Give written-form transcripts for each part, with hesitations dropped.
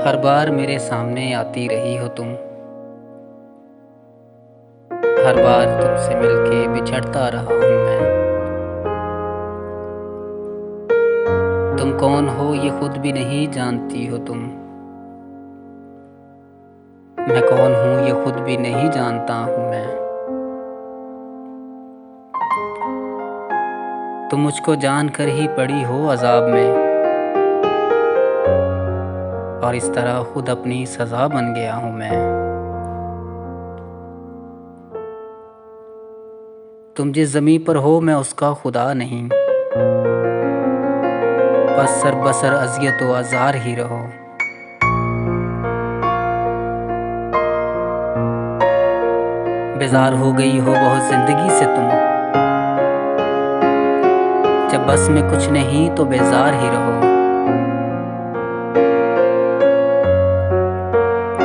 हर बार मेरे सामने आती रही हो तुम। हर बार तुमसे मिलके बिछड़ता रहा हूँ मैं। तुम कौन हो ये खुद भी नहीं जानती हो तुम। मैं कौन हूँ ये खुद भी नहीं जानता हूँ मैं। तुम मुझको जानकर ही पड़ी हो अज़ाब में, और इस तरह खुद अपनी सज़ा बन गया हूँ मैं। तुम जिस ज़मीं पर हो मैं उसका खुदा नहीं, बस सर बसर अज़ियत व आज़ार ही रहो। बेजार हो गई हो बहुत ज़िंदगी से तुम, जब बस में कुछ नहीं तो बेजार ही रहो।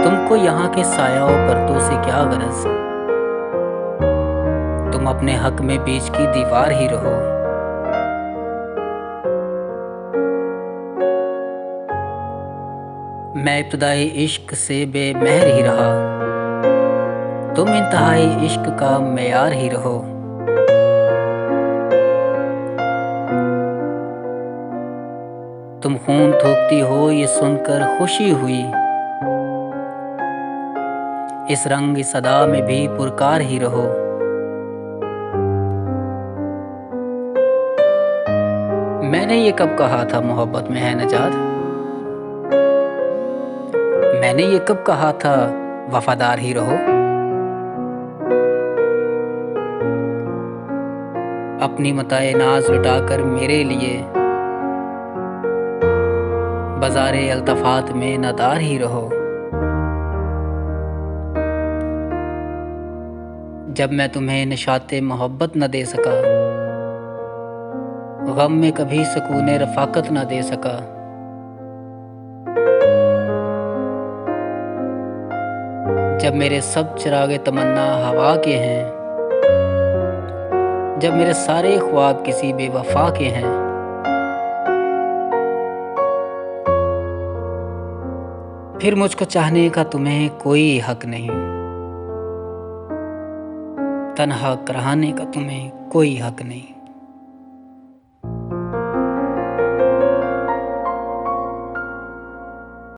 तुमको यहाँ के साया व पर्दों से क्या गरज, तुम अपने हक में बीच की दीवार ही रहो। मैं इब्तिदाई इश्क से बेमहर ही रहा, तुम इंतहाई इश्क का मेयार ही रहो। तुम खून थूकती हो ये सुनकर खुशी हुई, इस रंग इस अदा में भी पुरकार ही रहो। मैंने ये कब कहा था मोहब्बत में है नजात, मैंने ये कब कहा था वफादार ही रहो। अपनी मताए नाज लुटाकर मेरे लिए बाज़ारे अल्तफात में नादार ही रहो। जब मैं तुम्हें निशाते मोहब्बत न दे सका, गम में कभी सुकूने रफ़ाकत न दे सका। जब मेरे सब चिरागे तमन्ना हवा के हैं, जब मेरे सारे ख्वाब किसी बेवफा के हैं। फिर मुझको चाहने का तुम्हें कोई हक नहीं, तन्हा कराने का तुम्हें कोई हक नहीं।